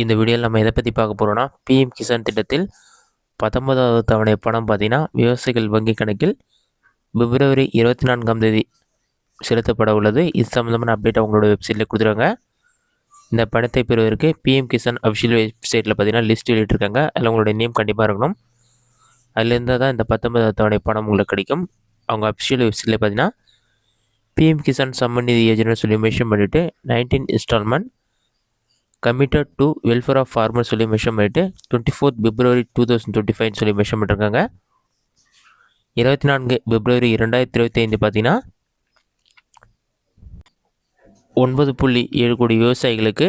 இந்த வீடியோவில் நம்ம எதை பற்றி பார்க்க போகிறோம்னா பிஎம் கிசான் திட்டத்தில் 19வது தவணை பணம் பார்த்தீங்கன்னா விவசாயிகள் வங்கி கணக்கில் பிப்ரவரி 24ஆம் தேதி செலுத்தப்பட உள்ளது. இது சம்மந்தமான அப்டேட் அவங்களோட வெப்சைட்டில் கொடுத்துருக்காங்க. இந்த பணத்தை பெறுவதற்கு பிஎம் கிசான் அஃபிஷியல் வெப்சைட்டில் பார்த்தீங்கன்னா லிஸ்ட் வெளியிட்டிருக்காங்க. அதில் உங்களுடைய நேம் கண்டிப்பாக இருக்கணும். அதுலேருந்து தான் இந்த 19வது தவணை பணம் உங்களுக்கு கிடைக்கும். அவங்க அஃபிஷியல் வெப்சைட்டில் பார்த்தீங்கன்னா பிஎம் கிசான் சம்மன் நிதி யோஜனை சொல்லி மென்ஷன் பண்ணிவிட்டு 19 installment committed to welfare of farmer சொல்லி மென்ஷன் பண்ணிவிட்டு 24th February 2025 சொல்லி மென்ஷன் பண்ணிருக்காங்க. 24 February 2025 பார்த்தீங்கன்னா 9.7 கோடி விவசாயிகளுக்கு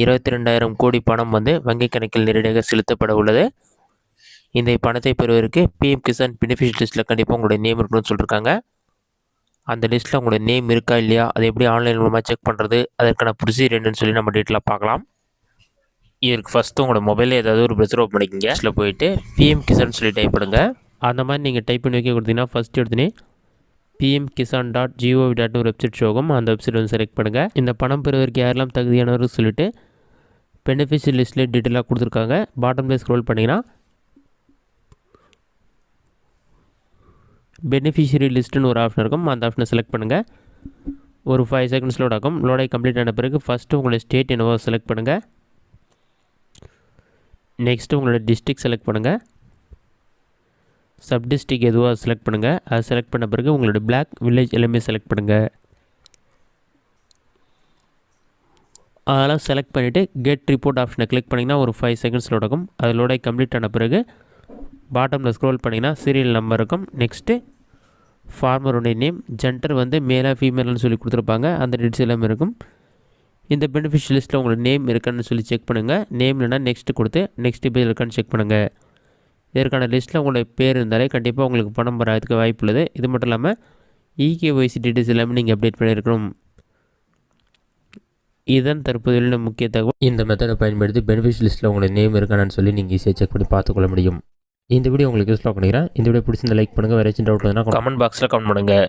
22,000 கோடி பணம் வந்து வங்கி கணக்கில் நேரடியாக செலுத்தப்பட உள்ளது. இந்த பணத்தை பெறுவதற்கு பிஎம் கிசான் பெனிஃபிஷியல் லிஸ்ட்டில் கண்டிப்பாக உங்களுடைய நேம் இருக்கணும்னு சொல்லியிருக்காங்க. அந்த லிஸ்ட்டில் உங்களோட நேம் இருக்கா இல்லையா, அதை எப்படி ஆன்லைன் மூலமாக செக் பண்ணுறது, அதற்கான ப்ரொசீஜர் என்னன்னு சொல்லி நம்ம டீட்டெயிலாக பார்க்கலாம். இதற்கு ஃபஸ்ட்டு உங்களோட மொபைலில் ஏதாவது ஒரு ப்ரெஷர் ஓப்பன் பண்ணிக்கிங்க. இதில் போயிட்டு பிஎம் கிசான் சொல்லி டைப் பண்ணுங்க. அந்த மாதிரி நீங்கள் டைப் பண்ணி வைக்க கொடுத்தீங்கன்னா ஃபஸ்ட் எடுத்துனே pmkisan.gov.in ஒரு வெப்சைட் ஷோகும். அந்த வெப்சைட் வந்து செலக்ட் பண்ணுங்கள். இந்த பணம் பெறுவதற்கு யாரெல்லாம் தகுதியானவர்கள் சொல்லிட்டு பெனிஃபிஷியல் லிஸ்ட்டில் டீட்டெயிலாக கொடுத்துருக்காங்க. பாட்டமில் ஸ்க்ரோல் பண்ணிங்கன்னா பெனிஃபிஷியரி லிஸ்ட்டுன்னு ஒரு ஆப்ஷன் இருக்கும். அந்த ஆப்ஷனை செலக்ட் பண்ணுங்கள். ஒரு 5 seconds லோட் ஆகும். லோடாகி கம்ப்ளீட் ஆன பிறகு ஃபஸ்ட்டு உங்களோட ஸ்டேட் என்னவோ செலக்ட் பண்ணுங்கள். நெக்ஸ்ட்டு உங்களோட டிஸ்ட்ரிக்ட் செலக்ட் பண்ணுங்கள். சப் டிஸ்ட்ரிக்ட் எதுவாக செலக்ட் பண்ணுங்கள். அதை செலக்ட் பண்ண பிறகு உங்களோட பிளாக் வில்லேஜ் எல்லாமே செலக்ட் பண்ணுங்கள். அதெல்லாம் செலக்ட் பண்ணிவிட்டு கெட் ரிப்போர்ட் ஆப்ஷனை கிளிக் பண்ணிங்கன்னா ஒரு 5 seconds லோட் ஆகும். அது லோடாகி கம்ப்ளீட் ஆன பிறகு பாட்டமில் ஸ்க்ரோல் பண்ணிங்கன்னா சீரியல் நம்பர் இருக்கும். நெக்ஸ்ட்டு ஃபார்மருடைய நேம், ஜெண்டர் வந்து மேலாக ஃபீமேல்னு சொல்லி கொடுத்துருப்பாங்க. அந்த டீட்ஸ் எல்லாமே இருக்கும். இந்த பெனிஃபிஷியல் லிஸ்ட்டில் உங்களோட நேம் இருக்கான்னு சொல்லி செக் பண்ணுங்கள். நேம் இல்லைனா நெக்ஸ்ட்டு கொடுத்து நெக்ஸ்ட் பேஜ் இருக்கான்னு செக் பண்ணுங்கள். இதற்கான லிஸ்ட்டில் உங்களுடைய பேர் இருந்தாலே கண்டிப்பாக உங்களுக்கு பணம் வராதுக்கு வாய்ப்பு உள்ளது. இது மட்டும் இல்லாமல் இகேஒய்சி டீட்டெயில்ஸ் எல்லாமே நீங்கள் அப்டேட் பண்ணியிருக்கணும். இதுதான் தற்போதைய முக்கிய தகவல். இந்த மெத்தடை பயன்படுத்தி பெனிஃபிஷியல் லிஸ்ட்டில் உங்களுடைய நேம் இருக்கானு சொல்லி நீங்கள் ஈஸியாக செக் பண்ணி பார்த்துக்கொள்ள முடியும். இந்த வீடியோ உங்களுக்கு யூஸ்ஃபுல்லாக பண்ணிக்கிறேன். இந்த வீடியோ பிடிச்சிருந்த லைக் பண்ணுங்கள். வேறு ஏதாச்சும் டவுட் இருந்தால் கமெண்ட் பாக்ஸில் கமெண்ட் பண்ணுங்கள்.